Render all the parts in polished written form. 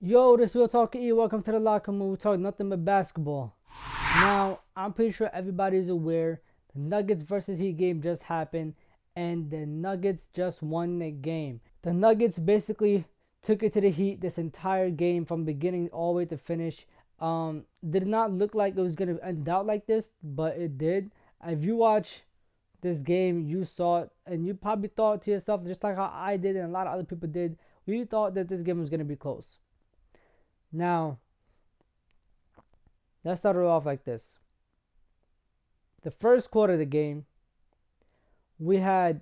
Yo, this is Real Talk E. Welcome to the locker room. We talk nothing but basketball. Now, I'm pretty sure everybody's aware the Nuggets versus Heat game just happened, and the Nuggets just won the game. The Nuggets basically took it to the Heat this entire game from beginning all the way to finish. Did not look like it was gonna end out like this, but it did. If you watch this game, you saw it, and you probably thought to yourself, just like how I did and a lot of other people did, we thought that this game was gonna be close. Now, let's start it off like this. The first quarter of the game, we had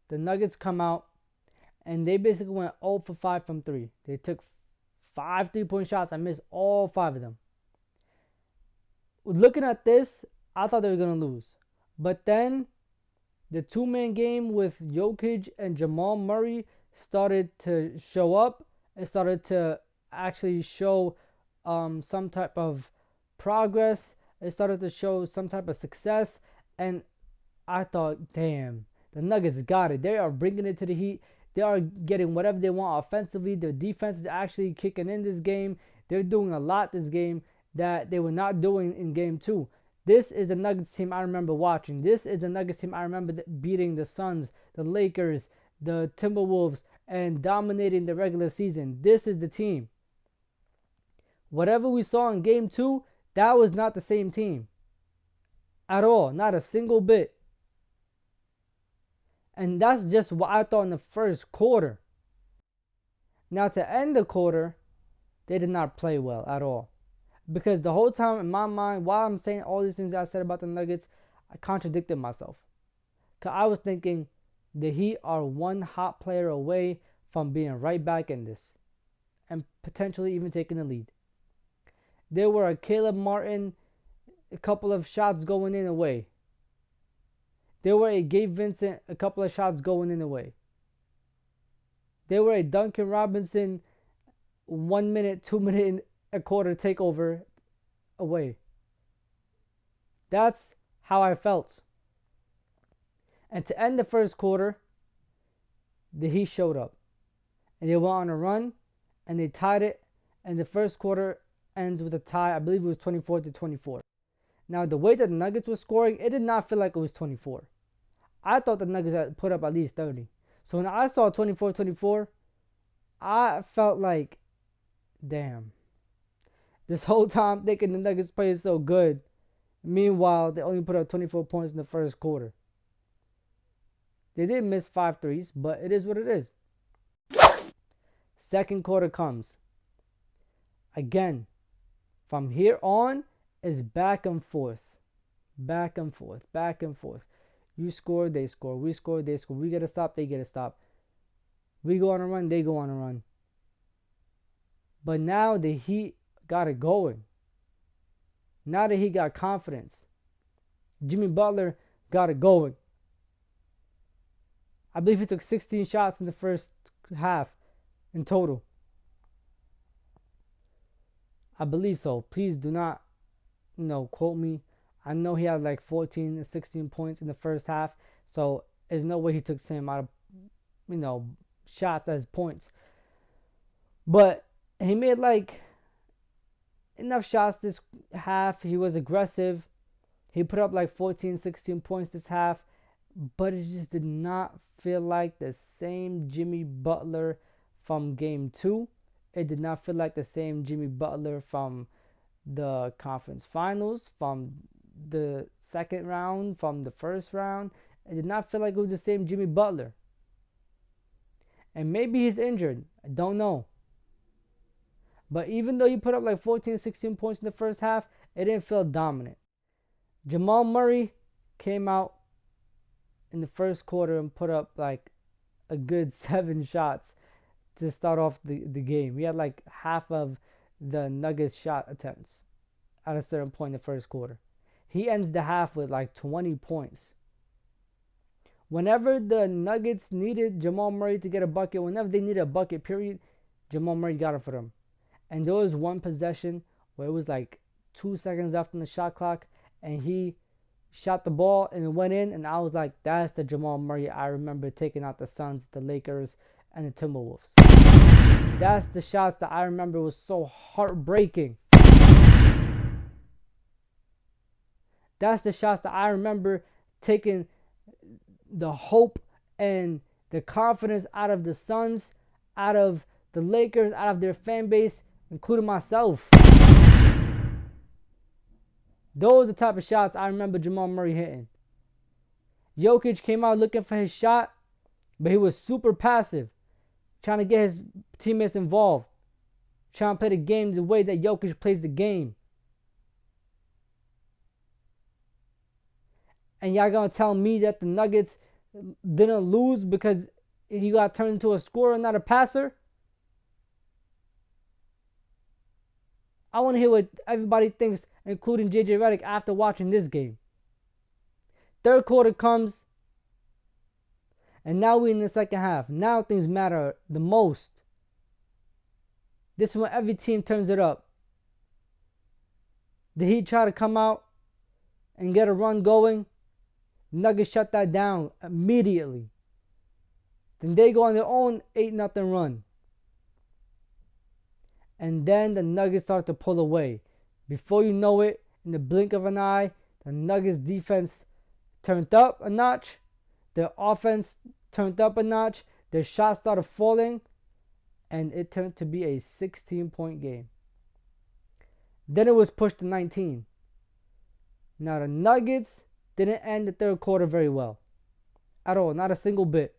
the Nuggets come out, and they basically went 0 for 5 from 3. They took 5 3-point shots. I missed all 5 of them. Looking at this, I thought they were going to lose. But then, the two-man game with Jokic and Jamal Murray started to show up. It started to actually show some type of progress. It started to show some type of success, and I thought, damn, the Nuggets got it. They are bringing it to the Heat. They are getting whatever they want offensively. Their defense is actually kicking in this game. They're doing a lot this game that they were not doing in game 2. This is the Nuggets team I remember watching. This is the Nuggets team I remember beating the Suns, the Lakers, the Timberwolves, and dominating the regular season. This is the team. Whatever we saw in game 2, that was not the same team at all. Not a single bit. And that's just what I thought in the first quarter. Now, to end the quarter, they did not play well at all. Because the whole time in my mind, while I'm saying all these things I said about the Nuggets, I contradicted myself. Because I was thinking the Heat are one hot player away from being right back in this. And potentially even taking the lead. There were a Caleb Martin, a couple of shots going in away. There were a Gabe Vincent, a couple of shots going in away. There were a Duncan Robinson, 1 minute, 2 minute, a quarter takeover away. That's how I felt. And to end the first quarter, the Heat showed up. And they went on a run, and they tied it, and the first quarter ends with a tie. I believe it was 24-24. Now, the way that the Nuggets were scoring, it did not feel like it was 24. I thought the Nuggets had put up at least 30. So when I saw 24-24, I felt like, damn. This whole time thinking the Nuggets played so good. Meanwhile, they only put up 24 points in the first quarter. They did miss 5 threes, but it is what it is. Second quarter comes. Again, from here on, is back and forth. Back and forth. Back and forth. You score, they score. We score, they score. We get a stop, they get a stop. We go on a run, they go on a run. But now the Heat got it going. Now that he got confidence. Jimmy Butler got it going. I believe he took 16 shots in the first half in total. I believe so. Please do not, quote me. I know he had like 14 and 16 points in the first half. So there's no way he took the same amount of, shots as points. But he made like enough shots this half. He was aggressive. He put up like 14, 16 points this half. But it just did not feel like the same Jimmy Butler from game 2. It did not feel like the same Jimmy Butler from the conference finals, from the second round, from the first round. It did not feel like it was the same Jimmy Butler. And maybe he's injured. I don't know. But even though he put up like 14, 16 points in the first half, it didn't feel dominant. Jamal Murray came out in the first quarter and put up like a good 7 shots to start off the game. We had like half of the Nuggets shot attempts at a certain point in the first quarter. He ends the half with like 20 points. Whenever the Nuggets needed Jamal Murray to get a bucket, whenever they needed a bucket, period, Jamal Murray got it for them. And there was one possession where it was like 2 seconds left on the shot clock, and he shot the ball and it went in, and I was like, that's the Jamal Murray I remember taking out the Suns, the Lakers, and the Timberwolves. That's the shots that I remember was so heartbreaking. That's the shots that I remember taking the hope and the confidence out of the Suns, out of the Lakers, out of their fan base, including myself. Those are the type of shots I remember Jamal Murray hitting. Jokic came out looking for his shot, but he was super passive, trying to get his teammates involved, trying to play the game the way that Jokic plays the game. And y'all gonna tell me that the Nuggets didn't lose because he got turned into a scorer, not a passer? I want to hear what everybody thinks, including JJ Redick, after watching this game. Third quarter comes, and now we're in the second half. Now things matter the most. This is when every team turns it up. The Heat try to come out and get a run going. Nuggets shut that down immediately. Then they go on their own 8-0 run. And then the Nuggets start to pull away. Before you know it, in the blink of an eye, the Nuggets defense turned up a notch. Their offense turned up a notch. Their shots started falling. And it turned to be a 16-point game. Then it was pushed to 19. Now the Nuggets didn't end the third quarter very well. At all. Not a single bit.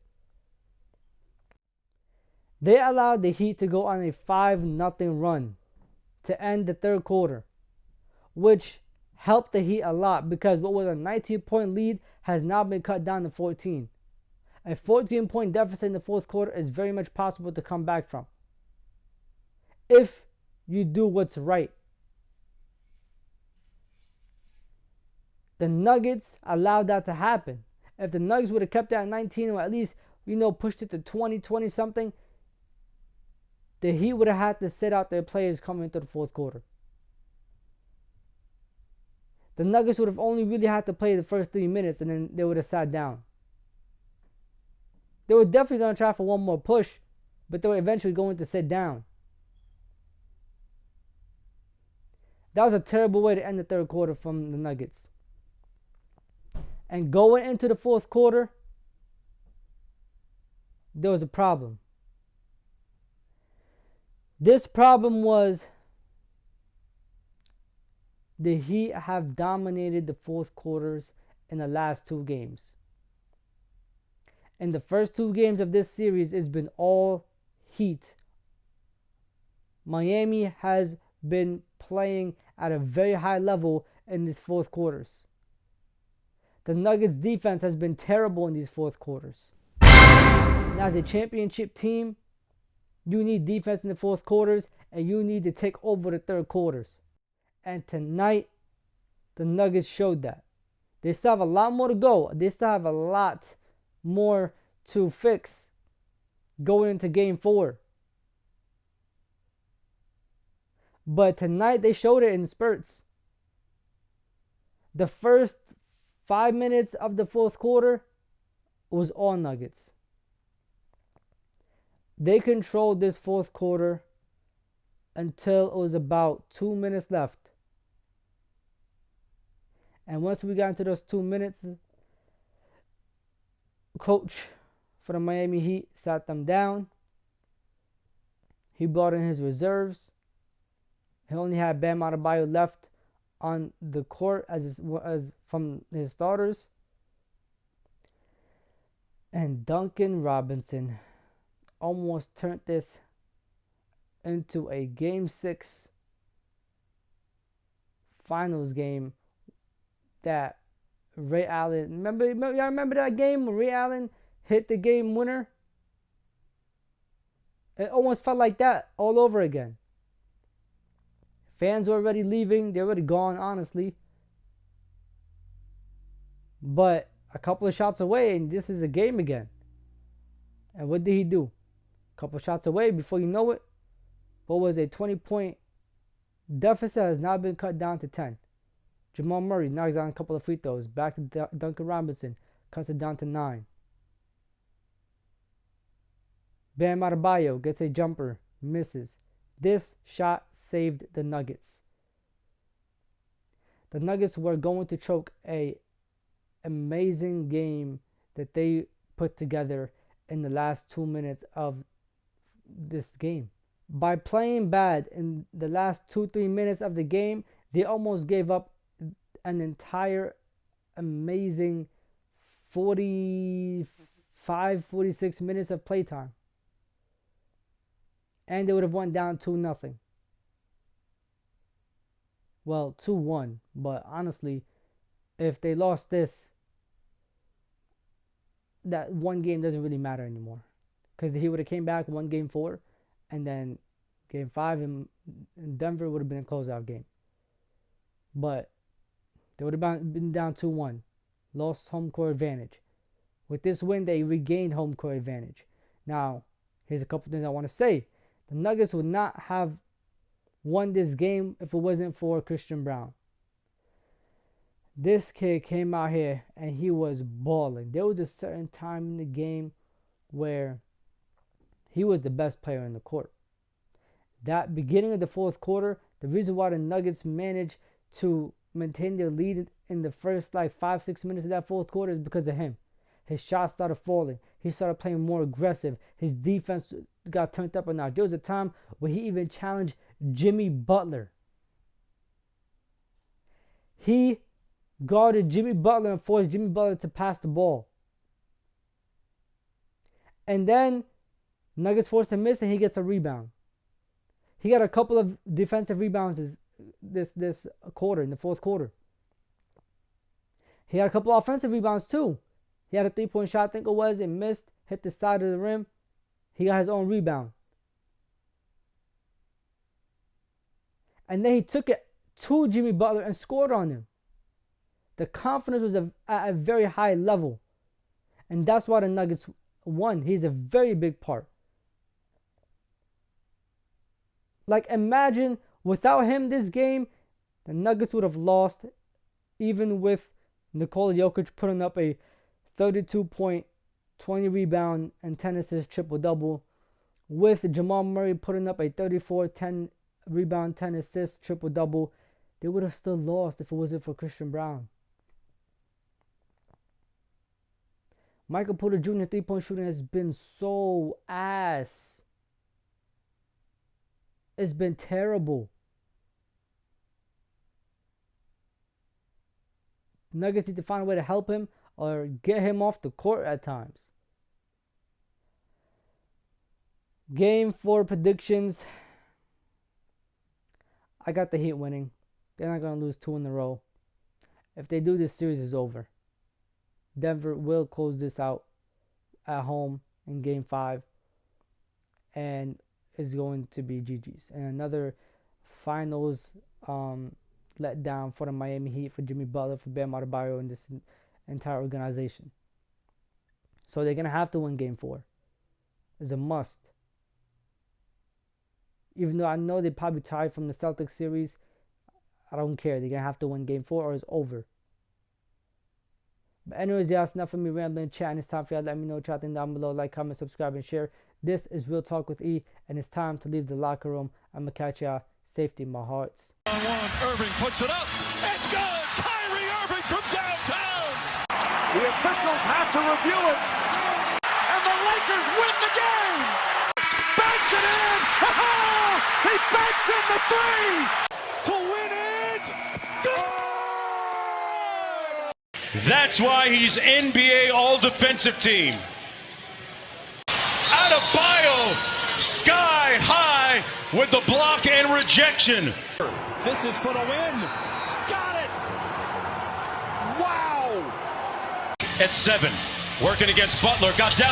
They allowed the Heat to go on a 5-0 run to end the third quarter, which helped the Heat a lot because what was a 19-point lead has now been cut down to 14. A 14-point deficit in the fourth quarter is very much possible to come back from if you do what's right. The Nuggets allowed that to happen. If the Nuggets would have kept that at 19 or at least, pushed it to 20 something, the Heat would have had to sit out their players coming into the fourth quarter. The Nuggets would have only really had to play the first 3 minutes and then they would have sat down. They were definitely going to try for one more push, but they were eventually going to sit down. That was a terrible way to end the third quarter from the Nuggets. And going into the fourth quarter, there was a problem. This problem was the Heat have dominated the fourth quarters in the last two games. In the first two games of this series, it's been all Heat. Miami has been playing at a very high level in these fourth quarters. The Nuggets defense has been terrible in these fourth quarters. And as a championship team, you need defense in the fourth quarters and you need to take over the third quarters. And tonight, the Nuggets showed that. They still have a lot more to go. They still have a lot more to fix going into game 4. But tonight they showed it in spurts. The first 5 minutes of the fourth quarter was all Nuggets. They controlled this fourth quarter until it was about 2 minutes left. And once we got into those 2 minutes, coach for the Miami Heat sat them down. He brought in his reserves. He only had Bam Adebayo left on the court as from his starters. And Duncan Robinson almost turned this into a Game 6 finals game that Ray Allen, y'all remember that game when Ray Allen hit the game winner? It almost felt like that all over again. Fans were already leaving. They're already gone, honestly. But a couple of shots away, and this is a game again. And what did he do? A couple of shots away, before you know it, what was a 20-point deficit has now been cut down to 10. Jamal Murray knocks down a couple of free throws. Back to Duncan Robinson. Cuts it down to 9. Bam Adebayo gets a jumper. misses. This shot saved the Nuggets. The Nuggets were going to choke a amazing game that they put together in the last 2 minutes of this game. By playing bad in the last 2-3 minutes of the game, they almost gave up an entire amazing 46 minutes of playtime. And they would have went down 2-0. Well, 2-1. But honestly, if they lost this, that one game doesn't really matter anymore. Because he would have came back, won game 4, and then game 5 in Denver would have been a closeout game. But they would have been down 2-1. Lost home court advantage. With this win, they regained home court advantage. Now, here's a couple things I want to say. The Nuggets would not have won this game if it wasn't for Christian Braun. This kid came out here and he was balling. There was a certain time in the game where he was the best player in the court. That beginning of the fourth quarter, the reason why the Nuggets managed to maintain their lead in the first 5-6 minutes of that fourth quarter is because of him. His shots started falling. He started playing more aggressive. His defense got turned up a notch. There was a time where he even challenged Jimmy Butler. He guarded Jimmy Butler and forced Jimmy Butler to pass the ball. And then Nuggets forced a miss and he gets a rebound. He got a couple of defensive rebounds this quarter, in the fourth quarter. He had a couple of offensive rebounds too. He had a 3-point shot, I think it was. It missed, hit the side of the rim. He got his own rebound. And then he took it to Jimmy Butler and scored on him. The confidence was at a very high level. And that's why the Nuggets won. He's a very big part. Imagine without him this game, the Nuggets would have lost, even with Nikola Jokic putting up a 32-point, 20 rebound, and 10 assist triple-double, with Jamal Murray putting up a 34, 10 rebound, 10 assist triple-double. They would have still lost if it wasn't for Christian Braun. Michael Porter Jr. 3-point shooting has been so ass. It's been terrible. Nuggets need to find a way to help him or get him off the court at times. Game 4 predictions. I got the Heat winning. They're not going to lose 2 in a row. If they do, this series is over. Denver will close this out at home in Game 5. And it's going to be GG's. And another finals letdown for the Miami Heat, for Jimmy Butler, for Bam Adebayo, and this entire organization. So they're going to have to win Game 4. It's a must. Even though I know they probably tied from the Celtics series, I don't care. They're going to have to win Game 4 or it's over. But anyways, yeah, it's enough of me rambling, chatting. It's time for y'all to let me know, chatting down below. Like, comment, subscribe, and share. This is Real Talk with E, and it's time to leave the locker room. I'm going to catch y'all. Safety in my hearts. Irving puts it up. It's good. Kyrie Irving from downtown. The officials have to review it. And the Lakers win the game. Banks it in. He banks in the 3 to win it. Good. That's why he's NBA All-Defensive Team. Adebayo, sky high with the block and rejection. This is for the win. Got it. Wow. At 7, working against Butler, got down.